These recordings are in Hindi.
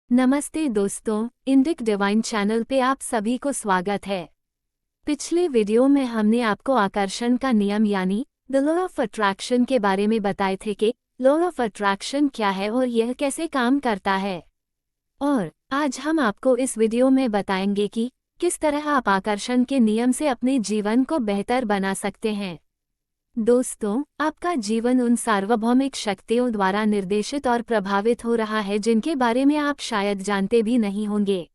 नमस्ते दोस्तों, इंडिक डिवाइन चैनल पे आप सभी को स्वागत है। पिछले वीडियो में हमने आपको आकर्षण का नियम यानी द लॉ ऑफ अट्रैक्शन के बारे में बताए थे कि लॉ ऑफ अट्रैक्शन क्या है और यह कैसे काम करता है। और आज हम आपको इस वीडियो में बताएंगे कि किस तरह आप आकर्षण के नियम से अपने जीवन को बेहतर बना सकते हैं। दोस्तों, आपका जीवन उन सार्वभौमिक शक्तियों द्वारा निर्देशित और प्रभावित हो रहा है जिनके बारे में आप शायद जानते भी नहीं होंगे।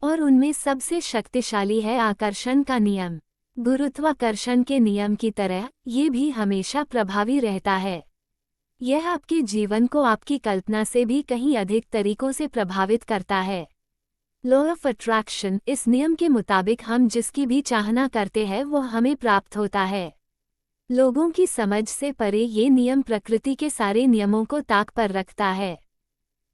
और उनमें सबसे शक्तिशाली है आकर्षण का नियम। गुरुत्वाकर्षण के नियम की तरह ये भी हमेशा प्रभावी रहता है। यह आपके जीवन को आपकी कल्पना से भी कहीं अधिक तरीकों से प्रभावित करता है। लॉ ऑफ अट्रैक्शन, इस नियम के मुताबिक हम जिसकी भी चाहना करते हैं वो हमें प्राप्त होता है। लोगों की समझ से परे ये नियम प्रकृति के सारे नियमों को ताक पर रखता है।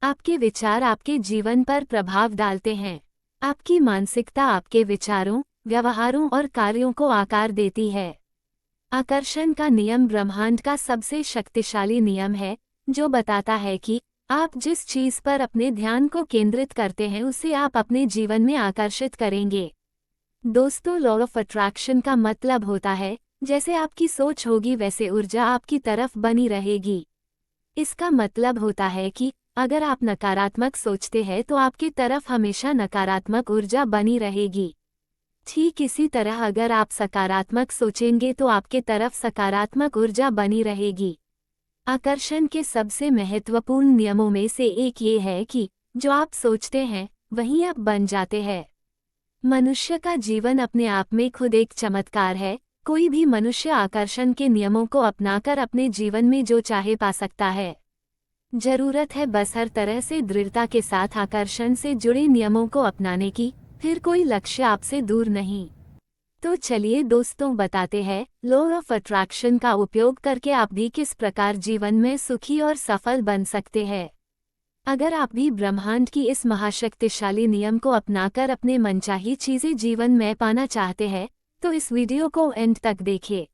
आपके विचार आपके जीवन पर प्रभाव डालते हैं। आपकी मानसिकता आपके विचारों, व्यवहारों और कार्यों को आकार देती है। आकर्षण का नियम ब्रह्मांड का सबसे शक्तिशाली नियम है, जो बताता है कि आप जिस चीज पर अपने ध्यान को केंद्रित करते हैं उसे आप अपने जीवन में आकर्षित करेंगे। दोस्तों, लॉ ऑफ अट्रैक्शन का मतलब होता है जैसे आपकी सोच होगी वैसे ऊर्जा आपकी तरफ बनी रहेगी। इसका मतलब होता है कि अगर आप नकारात्मक सोचते हैं तो आपकी तरफ हमेशा नकारात्मक ऊर्जा बनी रहेगी। ठीक इसी तरह अगर आप सकारात्मक सोचेंगे तो आपके तरफ सकारात्मक ऊर्जा बनी रहेगी। आकर्षण के सबसे महत्वपूर्ण नियमों में से एक ये है कि जो आप सोचते हैं वही आप बन जाते हैं। मनुष्य का जीवन अपने आप में खुद एक चमत्कार है। कोई भी मनुष्य आकर्षण के नियमों को अपनाकर अपने जीवन में जो चाहे पा सकता है। जरूरत है बस हर तरह से दृढ़ता के साथ आकर्षण से जुड़े नियमों को अपनाने की, फिर कोई लक्ष्य आपसे दूर नहीं। तो चलिए दोस्तों, बताते हैं लॉ ऑफ अट्रैक्शन का उपयोग करके आप भी किस प्रकार जीवन में सुखी और सफल बन सकते हैं। अगर आप भी ब्रह्मांड की इस महाशक्तिशाली नियम को अपनाकर अपने मनचाही चीजें जीवन में पाना चाहते हैं तो इस वीडियो को एंड तक देखें।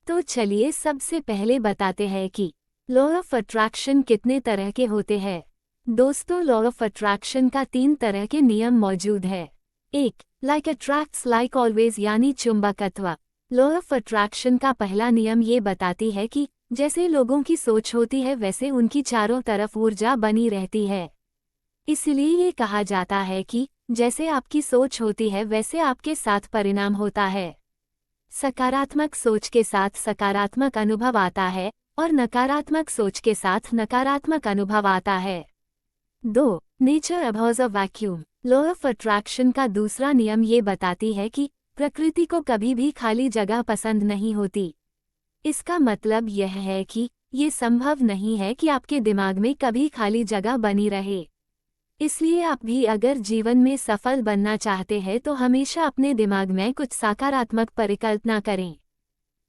तो चलिए सबसे पहले बताते हैं कि लॉ ऑफ अट्रैक्शन कितने तरह के होते हैं। दोस्तों, लॉ ऑफ अट्रैक्शन का 3 तरह के नियम मौजूद है। 1. लाइक अट्रैक्ट्स लाइक ऑलवेज यानी चुंबकत्व। लॉ ऑफ अट्रैक्शन का पहला नियम ये बताती है कि जैसे लोगों की सोच होती है वैसे उनकी चारों तरफ ऊर्जा बनी रहती है। इसलिए ये कहा जाता है कि जैसे आपकी सोच होती है वैसे आपके साथ परिणाम होता है। सकारात्मक सोच के साथ सकारात्मक अनुभव आता है और नकारात्मक सोच के साथ नकारात्मक अनुभव आता है। 2. Nature abhors a vacuum. Law of attraction का दूसरा नियम ये बताती है कि प्रकृति को कभी भी खाली जगह पसंद नहीं होती। इसका मतलब यह है कि ये संभव नहीं है कि आपके दिमाग में कभी खाली जगह बनी रहे। इसलिए आप भी अगर जीवन में सफल बनना चाहते हैं तो हमेशा अपने दिमाग में कुछ सकारात्मक परिकल्पना करें।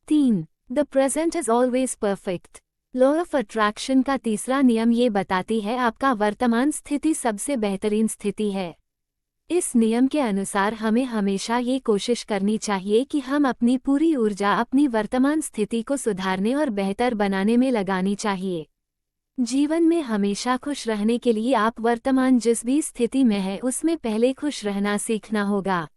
3. The present is always perfect. Law of attraction का तीसरा नियम ये बताती है आपका वर्तमान स्थिति सबसे बेहतरीन स्थिति है। इस नियम के अनुसार हमें हमेशा ये कोशिश करनी चाहिए कि हम अपनी पूरी ऊर्जा अपनी वर्तमान स्थिति को सुधारने और बेहतर बनाने में लगानी चाहिए। जीवन में हमेशा खुश रहने के लिए आप वर्तमान जिस भी स्थिति में है उसमें पहले खुश रहना सीखना होगा।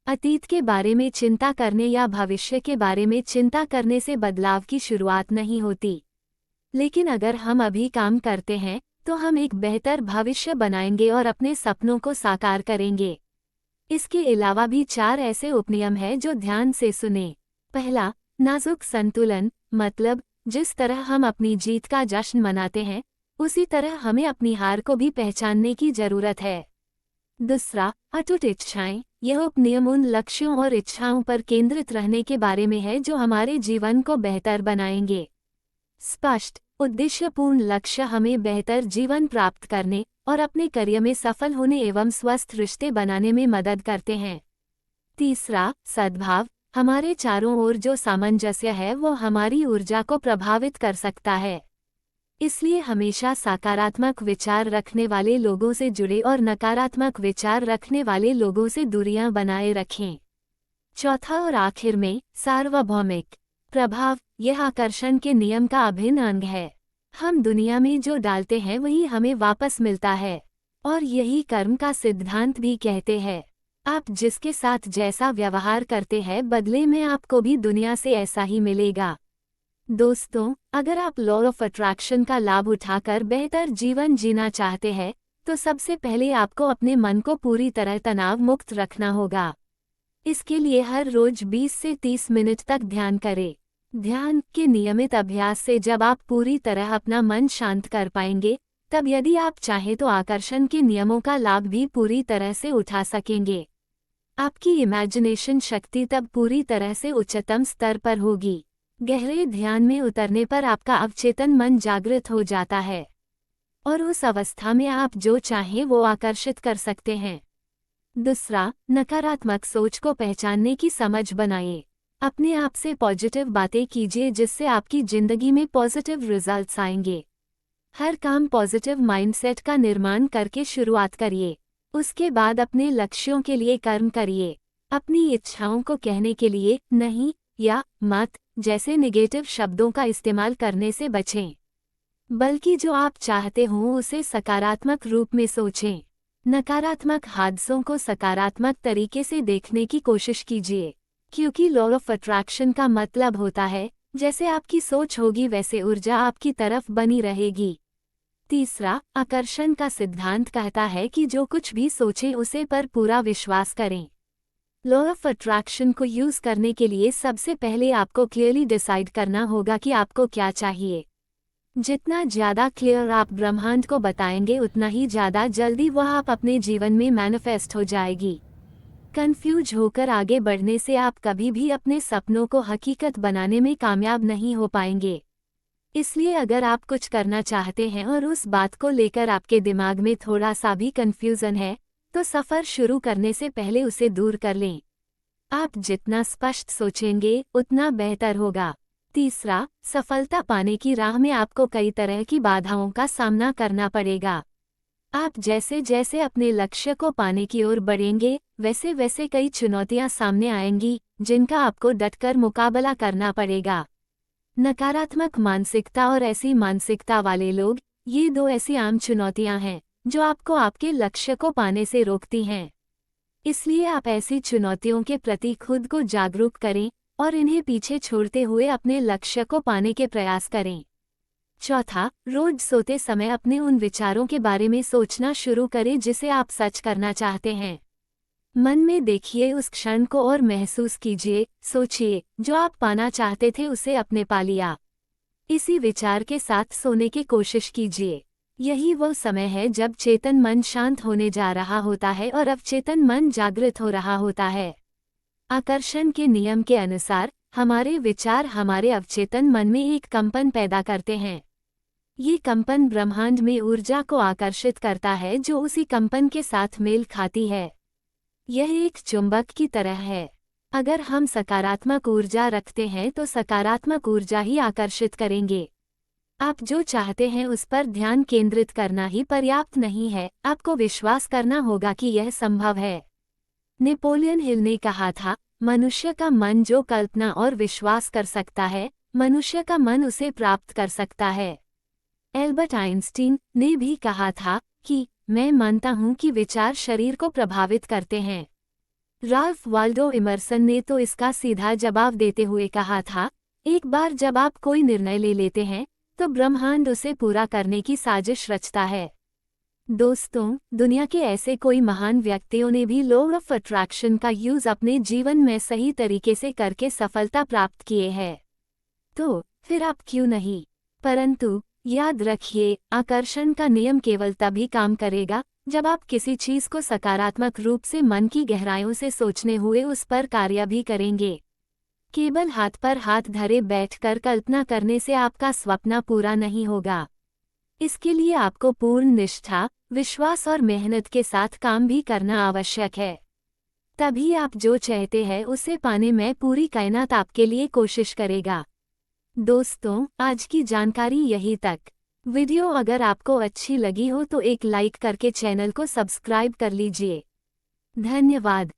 अतीत के बारे में चिंता करने या भविष्य के बारे में चिंता करने से बदलाव की शुरुआत नहीं होती। लेकिन अगर हम अभी काम करते हैं तो हम एक बेहतर भविष्य बनाएंगे और अपने सपनों को साकार करेंगे। इसके अलावा भी 4 ऐसे उपनियम हैं जो ध्यान से सुने। पहला, नाजुक संतुलन, मतलब जिस तरह हम अपनी जीत का जश्न मनाते हैं उसी तरह हमें अपनी हार को भी पहचानने की जरूरत है। दूसरा, अटूट इच्छाएं। यह उपनियम उन लक्ष्यों और इच्छाओं पर केंद्रित रहने के बारे में है जो हमारे जीवन को बेहतर बनाएंगे। स्पष्ट, उद्देश्यपूर्ण लक्ष्य हमें बेहतर जीवन प्राप्त करने और अपने करियर में सफल होने एवं स्वस्थ रिश्ते बनाने में मदद करते हैं। तीसरा, सद्भाव। हमारे चारों ओर जो सामंजस्य है वो हमारी ऊर्जा को प्रभावित कर सकता है। इसलिए हमेशा सकारात्मक विचार रखने वाले लोगों से जुड़े और नकारात्मक विचार रखने वाले लोगों से दूरियां बनाए रखें। चौथा और आखिर में, सार्वभौमिक प्रभाव। यह आकर्षण के नियम का अभिन्न अंग है। हम दुनिया में जो डालते हैं वही हमें वापस मिलता है। और यही कर्म का सिद्धांत भी कहते हैं। आप जिसके साथ जैसा व्यवहार करते हैं, बदले में आपको भी दुनिया से ऐसा ही मिलेगा। दोस्तों, अगर आप लॉ ऑफ अट्रैक्शन का लाभ उठाकर बेहतर जीवन जीना चाहते हैं, तो सबसे पहले आपको अपने मन को पूरी तरह तनाव मुक्त रखना होगा। इसके लिए हर रोज 20 से 30 मिनट तक ध्यान करें। ध्यान के नियमित अभ्यास से जब आप पूरी तरह अपना मन शांत कर पाएंगे, तब यदि आप चाहें तो आकर्षण के नियमों का लाभ भी पूरी तरह से उठा सकेंगे। आपकी इमेजिनेशन शक्ति तब पूरी तरह से उच्चतम स्तर पर होगी। गहरे ध्यान में उतरने पर आपका अवचेतन मन जागृत हो जाता है और उस अवस्था में आप जो चाहें वो आकर्षित कर सकते हैं। दूसरा, नकारात्मक सोच को पहचानने की समझ बनाएं। अपने आप से पॉजिटिव बातें कीजिए जिससे आपकी जिंदगी में पॉजिटिव रिजल्ट्स आएंगे। हर काम पॉजिटिव माइंडसेट का निर्माण करके शुरुआत करिए। उसके बाद अपने लक्ष्यों के लिए कर्म करिए। अपनी इच्छाओं को कहने के लिए नहीं या मत जैसे नेगेटिव शब्दों का इस्तेमाल करने से बचें, बल्कि जो आप चाहते हो उसे सकारात्मक रूप में सोचें। नकारात्मक हादसों को सकारात्मक तरीके से देखने की कोशिश कीजिए, क्योंकि लॉ ऑफ अट्रैक्शन का मतलब होता है जैसे आपकी सोच होगी वैसे ऊर्जा आपकी तरफ बनी रहेगी। तीसरा, आकर्षण का सिद्धांत कहता है कि जो कुछ भी सोचें उसे पर पूरा विश्वास करें। लॉ ऑफ अट्रैक्शन को यूज करने के लिए सबसे पहले आपको क्लियरली डिसाइड करना होगा कि आपको क्या चाहिए। जितना ज़्यादा क्लियर आप ब्रह्मांड को बताएंगे, उतना ही ज़्यादा जल्दी वह आप अपने जीवन में मैनिफेस्ट हो जाएगी। कंफ्यूज होकर आगे बढ़ने से आप कभी भी अपने सपनों को हकीकत बनाने में कामयाब नहीं हो पाएंगे। इसलिए अगर आप कुछ करना चाहते हैं और उस बात को लेकर आपके दिमाग में थोड़ा सा भी कंफ्यूजन है, तो सफ़र शुरू करने से पहले उसे दूर कर लें। आप जितना स्पष्ट सोचेंगे उतना बेहतर होगा। तीसरा, सफलता पाने की राह में आपको कई तरह की बाधाओं का सामना करना पड़ेगा। आप जैसे जैसे अपने लक्ष्य को पाने की ओर बढ़ेंगे, वैसे वैसे कई चुनौतियां सामने आएंगी जिनका आपको डटकर मुकाबला करना पड़ेगा। नकारात्मक मानसिकता और ऐसी मानसिकता वाले लोग, ये दो ऐसी आम चुनौतियां हैं जो आपको आपके लक्ष्य को पाने से रोकती हैं। इसलिए आप ऐसी चुनौतियों के प्रति खुद को जागरूक करें और इन्हें पीछे छोड़ते हुए अपने लक्ष्य को पाने के प्रयास करें। चौथा, रोज सोते समय अपने उन विचारों के बारे में सोचना शुरू करें जिसे आप सच करना चाहते हैं। मन में देखिए उस क्षण को और महसूस कीजिए, सोचिए जो आप पाना चाहते थे उसे अपने पा लिया। इसी विचार के साथ सोने की कोशिश कीजिए। यही वो समय है जब चेतन मन शांत होने जा रहा होता है और अवचेतन मन जागृत हो रहा होता है। आकर्षण के नियम के अनुसार हमारे विचार हमारे अवचेतन मन में एक कंपन पैदा करते हैं। ये कंपन ब्रह्मांड में ऊर्जा को आकर्षित करता है जो उसी कंपन के साथ मेल खाती है। यह एक चुंबक की तरह है। अगर हम सकारात्मक ऊर्जा रखते हैं तो सकारात्मक ऊर्जा ही आकर्षित करेंगे। आप जो चाहते हैं उस पर ध्यान केंद्रित करना ही पर्याप्त नहीं है, आपको विश्वास करना होगा कि यह संभव है। नेपोलियन हिल ने कहा था, मनुष्य का मन जो कल्पना और विश्वास कर सकता है, मनुष्य का मन उसे प्राप्त कर सकता है। एल्बर्ट आइंस्टीन ने भी कहा था कि मैं मानता हूं कि विचार शरीर को प्रभावित करते हैं। राल्फ वाल्डो इमर्सन ने तो इसका सीधा जवाब देते हुए कहा था, एक बार जब आप कोई निर्णय ले लेते हैं तो ब्रह्मांड उसे पूरा करने की साजिश रचता है। दोस्तों, दुनिया के ऐसे कोई महान व्यक्तियों ने भी लॉ ऑफ अट्रैक्शन का यूज अपने जीवन में सही तरीके से करके सफलता प्राप्त किए है। तो फिर आप क्यों नहीं? परंतु याद रखिए, आकर्षण का नियम केवल तभी काम करेगा जब आप किसी चीज को सकारात्मक रूप से मन की गहराइयों से सोचने हुए उस पर कार्य भी करेंगे। केवल हाथ पर हाथ धरे बैठकर कल्पना करने से आपका स्वप्न पूरा नहीं होगा। इसके लिए आपको पूर्ण निष्ठा, विश्वास और मेहनत के साथ काम भी करना आवश्यक है। तभी आप जो चाहते हैं उसे पाने में पूरी कायनात आपके लिए कोशिश करेगा। दोस्तों, आज की जानकारी यही तक। वीडियो अगर आपको अच्छी लगी हो तो एक लाइक करके चैनल को सब्सक्राइब कर लीजिए। धन्यवाद।